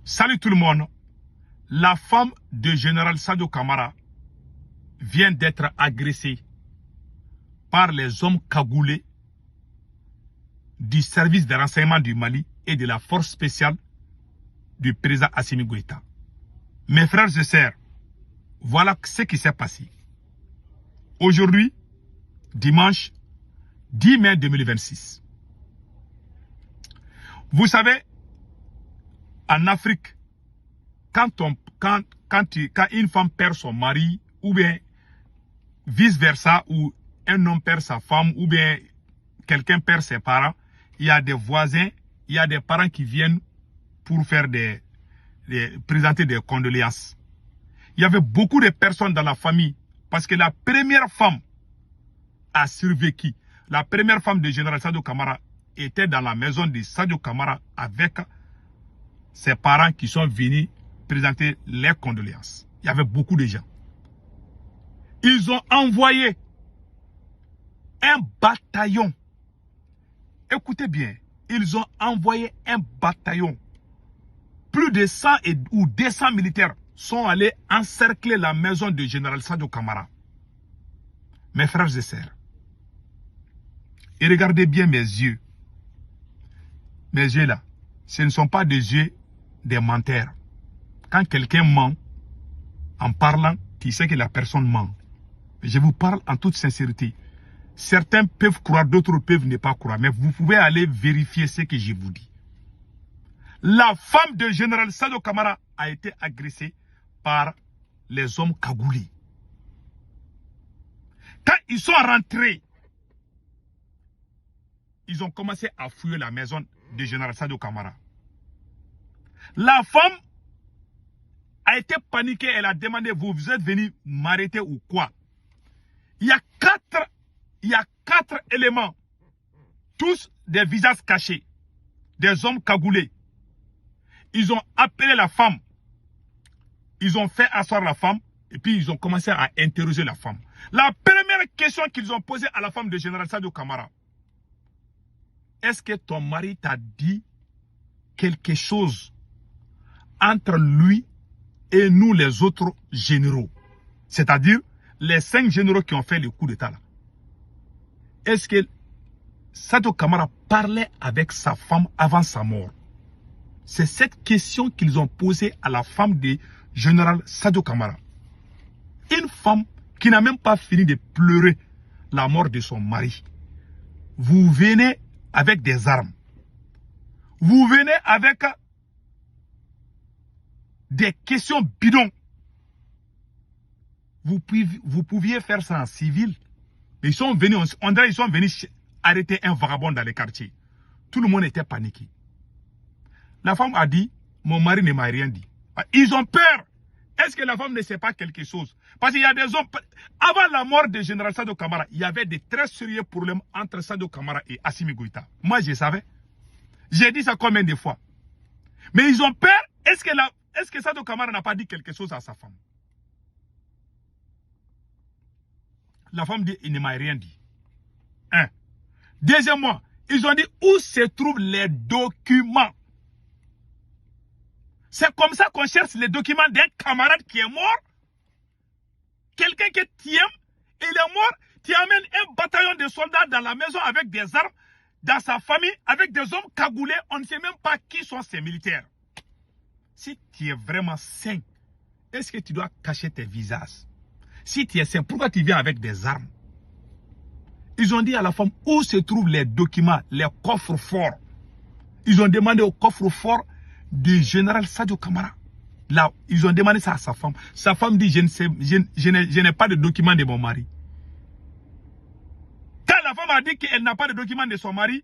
Salut tout le monde. La femme de général Sadio Kamara vient d'être agressée par les hommes cagoulés du service de renseignement du Mali et de la force spéciale du président Assimi Goïta. Mes frères et sœurs, voilà ce qui s'est passé. Aujourd'hui, dimanche 10 mai 2026. Vous savez, en Afrique, quand une femme perd son mari, ou bien vice-versa, ou un homme perd sa femme, ou bien quelqu'un perd ses parents, il y a des voisins, il y a des parents qui viennent pour faire présenter des condoléances. Il y avait beaucoup de personnes dans la famille, parce que la première femme a survécu. La première femme de général Sadio Kamara était dans la maison de Sadio Kamara avec ses parents qui sont venus présenter les condoléances. Il y avait beaucoup de gens. Ils ont envoyé un bataillon. Écoutez bien, ils ont envoyé un bataillon. Plus de 100 ou 200 militaires sont allés encercler la maison de général Sadio Kamara. Mes frères et sœurs, et regardez bien mes yeux. Mes yeux là, ce ne sont pas des yeux des menteurs. Quand quelqu'un ment, en parlant, tu sais que la personne ment. Je vous parle en toute sincérité. Certains peuvent croire, d'autres peuvent ne pas croire. Mais vous pouvez aller vérifier ce que je vous dis. La femme de général Sadio Kamara a été agressée par les hommes cagoulés. Quand ils sont rentrés, ils ont commencé à fouiller la maison de général Sadio Kamara. La femme a été paniquée, elle a demandé, vous êtes venu m'arrêter ou quoi? Il y a quatre éléments, tous des visages cachés, des hommes cagoulés. Ils ont appelé la femme, ils ont fait asseoir la femme, et puis ils ont commencé à interroger la femme. La première question qu'ils ont posée à la femme de général Sadio Kamara: est-ce que ton mari t'a dit quelque chose entre lui et nous les autres généraux? C'est-à-dire les 5 généraux qui ont fait le coup d'état là. Est-ce que Sadio Kamara parlait avec sa femme avant sa mort? C'est cette question qu'ils ont posée à la femme du général Sadio Kamara. Une femme qui n'a même pas fini de pleurer la mort de son mari. Vous venez avec des armes. Vous venez avec des questions bidons. Vous pouviez faire ça en civil. Mais ils sont venus, on dirait qu'ils sont venus arrêter un vagabond dans les quartiers. Tout le monde était paniqué. La femme a dit, mon mari ne m'a rien dit. Ils ont peur. Est-ce que la femme ne sait pas quelque chose? Parce qu'il y a des hommes, avant la mort de général Sadio Kamara, il y avait de très sérieux problèmes entre Sadio Kamara et Assimi Goïta. Moi, je savais. J'ai dit ça combien de fois. Mais ils ont peur. Est-ce que Sadio Kamara n'a pas dit quelque chose à sa femme? La femme dit, il ne m'a rien dit. Un. Deuxièmement, ils ont dit où se trouvent les documents. C'est comme ça qu'on cherche les documents d'un camarade qui est mort. Quelqu'un que tu aimes, il est mort. Tu amènes un bataillon de soldats dans la maison avec des armes, dans sa famille, avec des hommes cagoulés. On ne sait même pas qui sont ces militaires. Si tu es vraiment sain, est-ce que tu dois cacher tes visages? Si tu es sain, pourquoi tu viens avec des armes? Ils ont dit à la femme où se trouvent les documents, les coffres forts. Ils ont demandé au coffre fort du général Sadio Kamara. Là, ils ont demandé ça à sa femme. Sa femme dit, je n'ai pas de documents de mon mari. Quand la femme a dit qu'elle n'a pas de documents de son mari,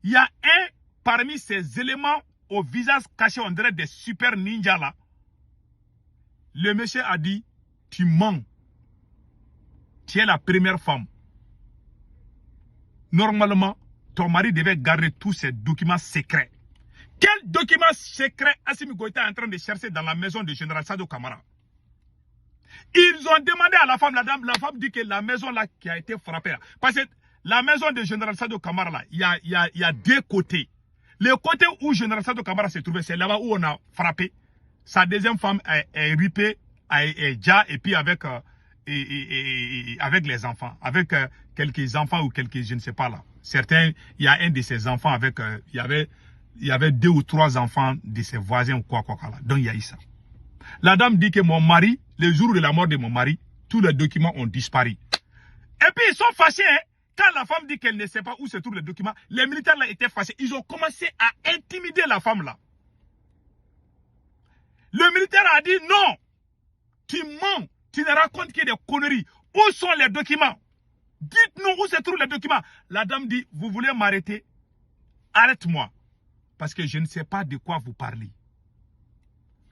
il y a un parmi ces éléments au visage caché, on dirait des super ninjas là. Le monsieur a dit, tu mens. Tu es la première femme. Normalement, ton mari devait garder tous ces documents secrets. Quel document secret Assimi Goïta est en train de chercher dans la maison du général Sadio Kamara? Ils ont demandé à la femme, la femme dit que la maison là qui a été frappée là, parce que la maison du général Sadio Kamara là, il y a 2 côtés. Le côté où Général Sadou Camara s'est trouvé, c'est là-bas où on a frappé. Sa deuxième femme est ripée, est déjà, et puis avec, avec les enfants, avec quelques enfants ou quelques, je ne sais pas là. Certains, il y a un de ses enfants avec, il y avait 2 ou 3 enfants de ses voisins ou quoi là. Donc il y a eu ça. La dame dit que mon mari, le jour de la mort de mon mari, tous les documents ont disparu. Et puis ils sont fâchés, hein. Quand la femme dit qu'elle ne sait pas où se trouvent les documents, les militaires là étaient fâchés. Ils ont commencé à intimider la femme là. Le militaire a dit non, tu mens, tu ne racontes que des conneries. Où sont les documents? Dites-nous où se trouvent les documents. La dame dit, vous voulez m'arrêter? Arrête-moi. Parce que je ne sais pas de quoi vous parlez.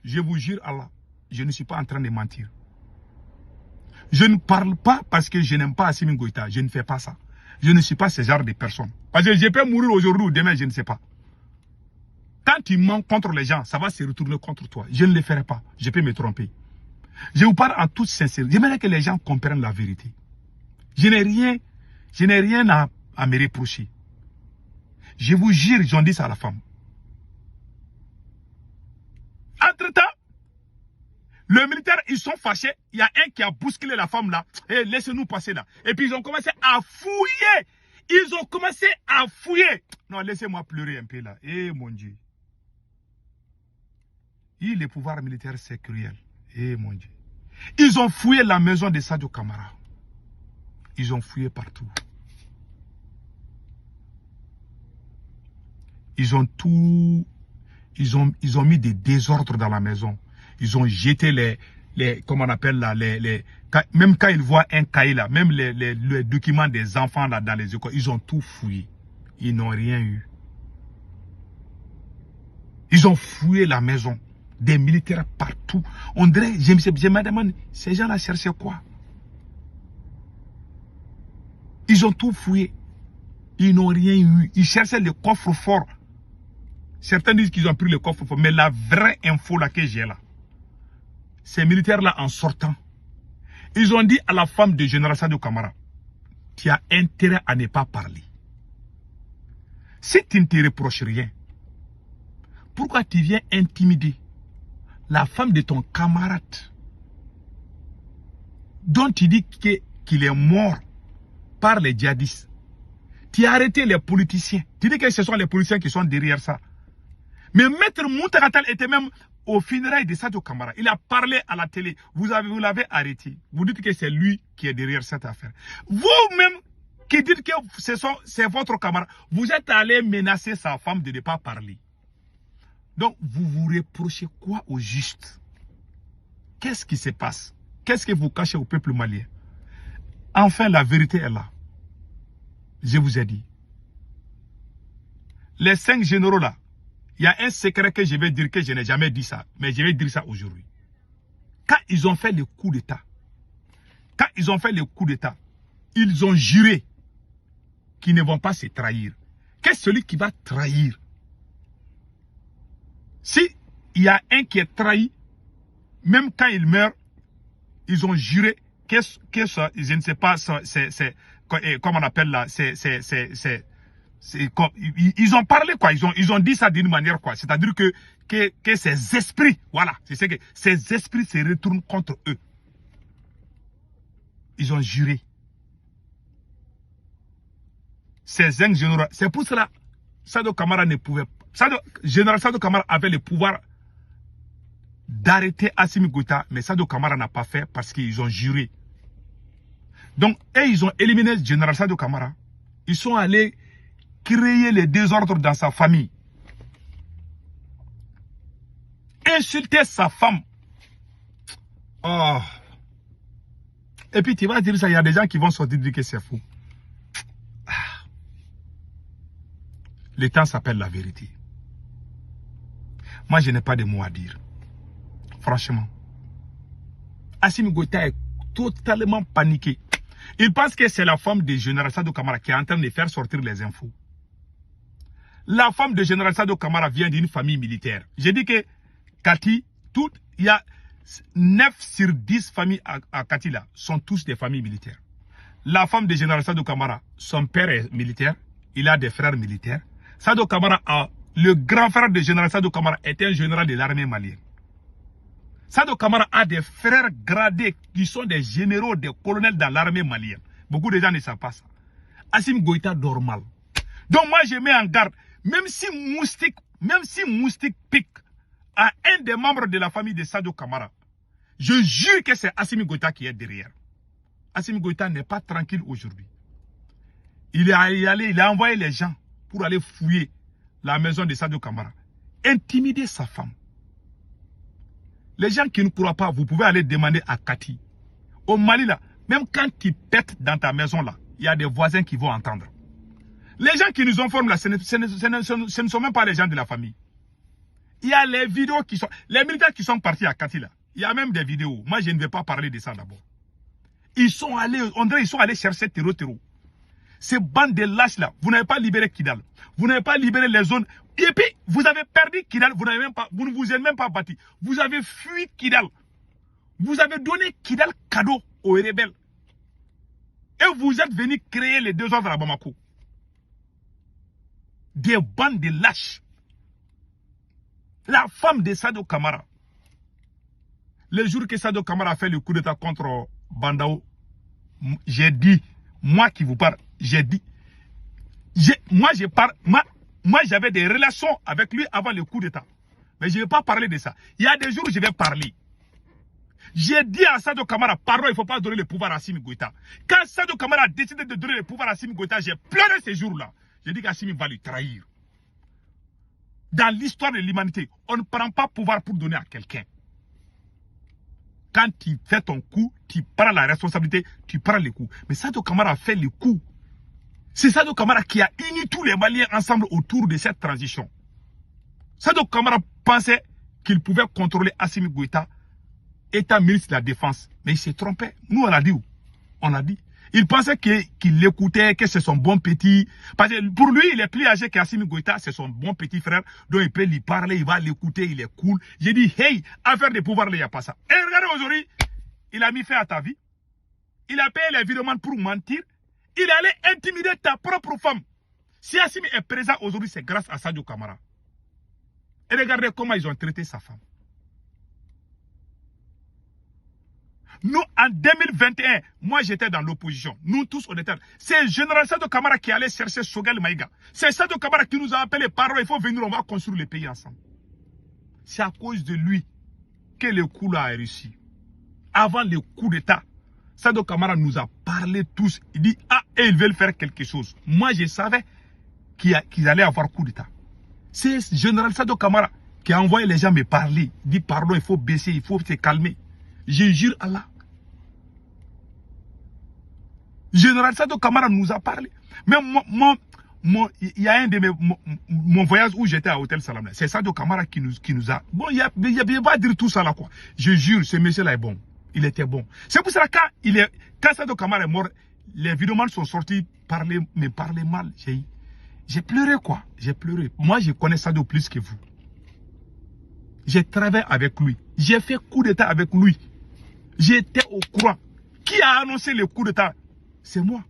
Je vous jure Allah, je ne suis pas en train de mentir. Je ne parle pas parce que je n'aime pas Assimi Goïta. Je ne fais pas ça. Je ne suis pas ce genre de personne. Parce que je peux mourir aujourd'hui ou demain, je ne sais pas. Quand tu mens contre les gens, ça va se retourner contre toi. Je ne le ferai pas. Je peux me tromper. Je vous parle en toute sincérité. J'aimerais que les gens comprennent la vérité. Je n'ai rien à me reprocher. Je vous jure, j'en dis ça à la femme. Entre-temps, le militaire, ils sont fâchés. Il y a un qui a bousculé la femme là. Et laissez-nous passer là. Et puis ils ont commencé à fouiller. Ils ont commencé à fouiller. Non, laissez-moi pleurer un peu là. Eh mon Dieu. Le pouvoir militaire, c'est cruel. Eh mon Dieu. Ils ont fouillé la maison de Sadio Camara. Ils ont fouillé partout. Ils ont tout... Ils ont mis des désordres dans la maison. Ils ont jeté comment on appelle là, même quand ils voient un cahier là, même les documents des enfants là dans les écoles, ils ont tout fouillé. Ils n'ont rien eu. Ils ont fouillé la maison. Des militaires partout. On dirait, je me demande, ces gens là cherchaient quoi? Ils ont tout fouillé. Ils n'ont rien eu. Ils cherchaient le coffre-fort. Certains disent qu'ils ont pris le coffre-fort, mais la vraie info là que j'ai là, ces militaires-là, en sortant, ils ont dit à la femme de Général Sadio Camara, tu as intérêt à ne pas parler. Si tu ne te reproches rien, pourquoi tu viens intimider la femme de ton camarade dont tu dis qu'il est mort par les djihadistes? Tu as arrêté les politiciens. Tu dis que ce sont les politiciens qui sont derrière ça. Mais Maître Moutaratal était même au funérailles de Sadio Camara. Il a parlé à la télé. Vous l'avez arrêté. Vous dites que c'est lui qui est derrière cette affaire. Vous-même qui dites que c'est votre camarade, vous êtes allé menacer sa femme de ne pas parler. Donc, vous vous reprochez quoi au juste? Qu'est-ce qui se passe? Qu'est-ce que vous cachez au peuple malien? Enfin, la vérité est là. Je vous ai dit. Les 5 généraux là, il y a un secret que je vais dire que je n'ai jamais dit ça. Mais je vais dire ça aujourd'hui. Quand ils ont fait le coup d'État, ils ont juré qu'ils ne vont pas se trahir. Qu'est-ce celui qui va trahir? Si il y a un qui est trahi, même quand il meurt, ils ont juré que je ne sais pas, comment on appelle là, ils ont parlé quoi, ils ont dit ça d'une manière quoi, c'est-à-dire que ces esprits, voilà, c'est que ces esprits se retournent contre eux. Ils ont juré. Ces 5 généraux, c'est pour cela Sadio Camara ne pouvait pas. Général Sadio Camara avait le pouvoir d'arrêter Assimi Goïta, mais Sadio Camara n'a pas fait parce qu'ils ont juré. Donc, ils ont éliminé le général Sadio Camara. Ils sont allés créer les désordres dans sa famille. Insulter sa femme. Oh. Et puis tu vas dire ça, il y a des gens qui vont sortir dire que c'est fou. Le temps s'appelle la vérité. Moi, je n'ai pas de mots à dire. Franchement. Assimi Goïta est totalement paniqué. Il pense que c'est la femme de Général Sadio Camara qui est en train de faire sortir les infos. La femme de Général Sadio Camara vient d'une famille militaire. J'ai dit que Kati, il y a 9 sur 10 familles à Kati là, sont tous des familles militaires. La femme de Général Sadio Camara, son père est militaire, il a des frères militaires. Sadio Camara a Le grand frère de général Sadou Camara était un général de l'armée malienne. Sadou Camara a des frères gradés qui sont des généraux, des colonels dans l'armée malienne. Beaucoup de gens ne savent pas ça. Assimi Goïta dort mal. Donc moi je mets en garde, même si Moustique pique à un des membres de la famille de Sadou Camara, je jure que c'est Assimi Goïta qui est derrière. Assimi Goïta n'est pas tranquille aujourd'hui. Il a envoyé les gens pour aller fouiller la maison de Sadou Camara, intimider sa femme. Les gens qui ne croient pas, vous pouvez aller demander à Kati. Au Mali, là, même quand tu pètes dans ta maison, là, il y a des voisins qui vont entendre. Les gens qui nous informent, là, ce ne sont même pas les gens de la famille. Il y a les vidéos qui sont... Les militaires qui sont partis à Kati, là, il y a même des vidéos. Moi, je ne vais pas parler de ça d'abord. Ils sont allés, on dirait, ils sont allés chercher terreau. Ces bandes de lâches, là, vous n'avez pas libéré Kidal. Vous n'avez pas libéré les zones. Et puis, vous avez perdu Kidal, vous ne vous êtes même pas battu. Vous avez fui Kidal. Vous avez donné Kidal cadeau aux rebelles. Et vous êtes venus créer les deux ordres à Bamako. Des bandes de lâches. La femme de Sadou Camara. Le jour que Sadou Camara a fait le coup d'état contre Bandao, j'ai dit, moi qui vous parle, j'ai dit, moi j'avais des relations avec lui avant le coup d'état. Mais je ne vais pas parler de ça. Il y a des jours où je vais parler. J'ai dit à Sadou Camara, pardon, il ne faut pas donner le pouvoir à Assimi Goïta. Quand Sadou Camara a décidé de donner le pouvoir à Assimi Goïta, j'ai pleuré ces jours-là. J'ai dit qu'Assimi va lui trahir. Dans l'histoire de l'humanité, on ne prend pas pouvoir pour donner à quelqu'un. Quand tu fais ton coup, tu prends la responsabilité, tu prends le coup. Mais Sadou Camara a fait le coup. C'est Sadou Camara qui a uni tous les Maliens ensemble autour de cette transition. Sadou Camara pensait qu'il pouvait contrôler Assimi Goïta, étant ministre de la Défense. Mais il s'est trompé. Nous, on l'a dit. On l'a dit. Il pensait qu'il l'écoutait, que c'est son bon petit. Parce que pour lui, il est plus âgé qu'Assimi Goïta, c'est son bon petit frère. Donc il peut lui parler, il va l'écouter, il est cool. J'ai dit, hey, affaire de pouvoir, il n'y a pas ça. Et regardez aujourd'hui, il a mis fin à ta vie. Il a payé les virements pour mentir. Il allait intimider ta propre femme. Si Assimi est présent aujourd'hui, c'est grâce à Sadou Camara. Et regardez comment ils ont traité sa femme. Nous, en 2021, moi j'étais dans l'opposition. Nous tous, on était. C'est le général Sadou Camara qui allait chercher Choguel Maïga. C'est Sadou Camara qui nous a appelé parents, il faut venir, on va construire le pays ensemble. C'est à cause de lui que le coup là a réussi. Avant le coup d'État, Sadou Camara nous a parlé tous. Il dit, ah, et ils veulent faire quelque chose. Moi, je savais qu'ils allaient avoir coup d'État. C'est le général Sadou Camara qui a envoyé les gens me parler. Il dit, pardon, il faut baisser, il faut se calmer. Je jure Allah. Général Sadou Camara nous a parlé. Même il y a un de mon voyage où j'étais à Hôtel Salam. C'est Sadou Camara qui nous a... Bon, il n'y a pas à dire tout ça là quoi. Je jure, ce monsieur-là est bon. Il était bon. C'est pour ça que quand Sadou Camara est mort, les vidéomans sont sortis me parler mal. J'ai pleuré quoi. J'ai pleuré. Moi, je connais Sadou plus que vous. J'ai travaillé avec lui. J'ai fait coup d'état avec lui. J'étais au courant. Qui a annoncé le coup d'état? C'est moi.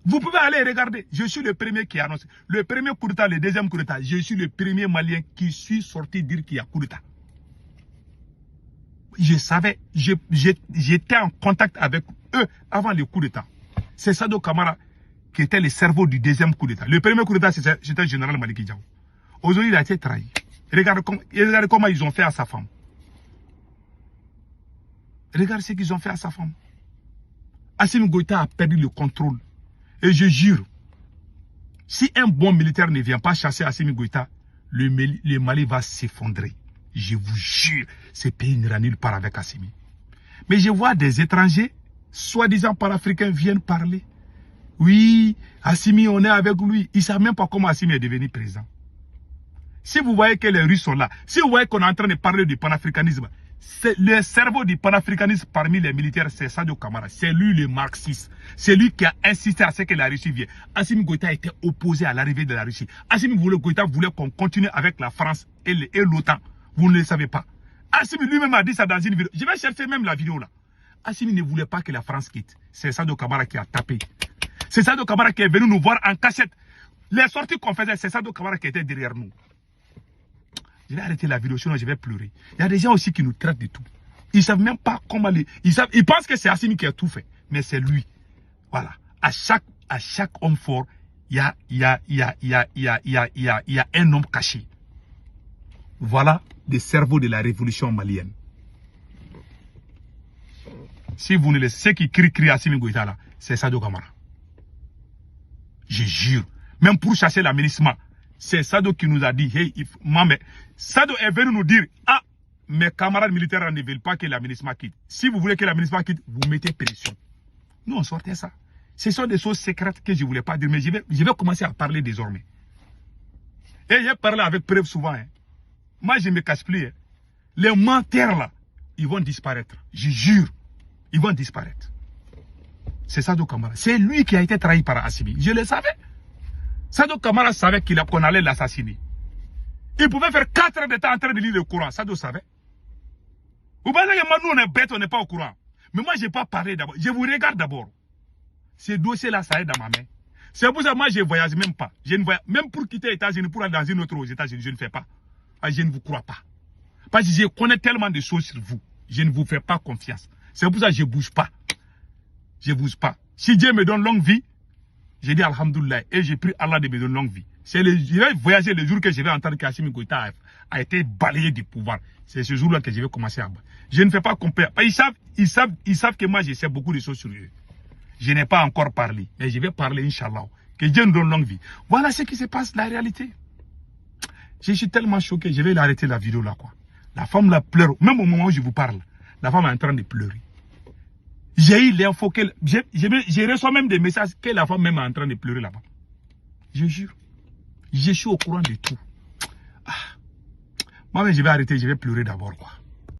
Vous pouvez aller regarder. Je suis le premier qui a annoncé. Le premier coup d'état, le deuxième coup d'état. Je suis le premier Malien qui suis sorti dire qu'il y a coup d'état. Je savais. J'étais en contact avec eux avant le coup d'état. C'est Sadou Camara qui était le cerveau du deuxième coup d'état. Le premier coup d'état, c'était le général Maliki Diaw. Aujourd'hui, il a été trahi. Regardez comment ils ont fait à sa femme. Regarde ce qu'ils ont fait à sa femme. Assimi Goïta a perdu le contrôle. Et je jure, si un bon militaire ne vient pas chasser Assimi Goïta, le Mali va s'effondrer. Je vous jure, ce pays n'ira nulle part avec Assimi. Mais je vois des étrangers, soi-disant panafricains, viennent parler. Oui, Assimi, on est avec lui. Ils ne savent même pas comment Assimi est devenu président. Si vous voyez que les Russes sont là, si vous voyez qu'on est en train de parler du panafricanisme, le cerveau du panafricanisme parmi les militaires, c'est Sadou Camara. C'est lui le marxiste. C'est lui qui a insisté à ce que la Russie vienne. Assimi Goïta était opposé à l'arrivée de la Russie. Assimi Goïta voulait qu'on continue avec la France et l'OTAN. Vous ne le savez pas. Assimi lui-même a dit ça dans une vidéo. Je vais chercher même la vidéo là. Assimi ne voulait pas que la France quitte. C'est Sadou Camara qui a tapé. C'est Sadou Camara qui est venu nous voir en cachette. Les sorties qu'on faisait, c'est Sadou Kamara qui était derrière nous. Je vais arrêter la vidéo, sinon je vais pleurer. Il y a des gens aussi qui nous traitent de tout. Ils ne savent même pas comment les... Ils pensent que c'est Assimi qui a tout fait. Mais c'est lui. Voilà. À chaque homme fort, il y a un homme caché. Voilà le cerveau de la révolution malienne. Si vous ne le savez, ceux qui crient Assimi Goïta là, c'est Sadou Kamara. Je jure. Même pour chasser l'aménissement, c'est Sadou qui nous a dit, hey, Sadou est venu nous dire, ah, mes camarades militaires ne veulent pas que l'aménissement quitte. Si vous voulez que l'aménissement quitte, vous mettez pression. Nous, on sortait ça. Ce sont des choses secrètes que je ne voulais pas dire, mais je vais commencer à parler désormais. Et j'ai parlé avec preuve souvent. Hein. Moi, je ne me cache plus. Hein. Les menteurs là, ils vont disparaître. Je jure, ils vont disparaître. C'est Sadou Kamara. C'est lui qui a été trahi par Assimi. Je le savais. Sadou Kamara savait qu'on allait l'assassiner. Il pouvait faire 4 heures de temps en train de lire le Coran. Sadou savait. Vous pensez que nous on est bêtes, on n'est pas au courant. Mais moi, je n'ai pas parlé d'abord. Je vous regarde d'abord. Ces dossiers-là, ça est dans ma main. C'est pour ça que moi, je ne voyage même pas. Je ne voyage, même pour quitter les États-Unis, pour aller dans une autre aux États-Unis, je ne fais pas. Je ne vous crois pas. Parce que je connais tellement de choses sur vous. Je ne vous fais pas confiance. C'est pour ça que je ne bouge pas. Je ne bouge pas. Si Dieu me donne longue vie, j'ai dit Alhamdoulilah et j'ai pris Allah de me donner longue vie. Je vais voyager le jour que je vais entendre qu'Assimi Goïta a été balayé du pouvoir. C'est ce jour-là que je vais commencer à... Je ne fais pas compare. Ils savent que moi, je sais beaucoup de choses sur eux. Je n'ai pas encore parlé. Mais je vais parler, Inch'Allah. Que Dieu nous donne longue vie. Voilà ce qui se passe, la réalité. Je suis tellement choqué. Je vais arrêter la vidéo là, quoi. La femme la pleure. Même au moment où je vous parle, la femme est en train de pleurer. J'ai eu l'info que... Je reçois même des messages que la femme même est en train de pleurer là-bas. Je jure. Je suis au courant de tout. Ah. Moi, je vais arrêter, je vais pleurer d'abord, quoi.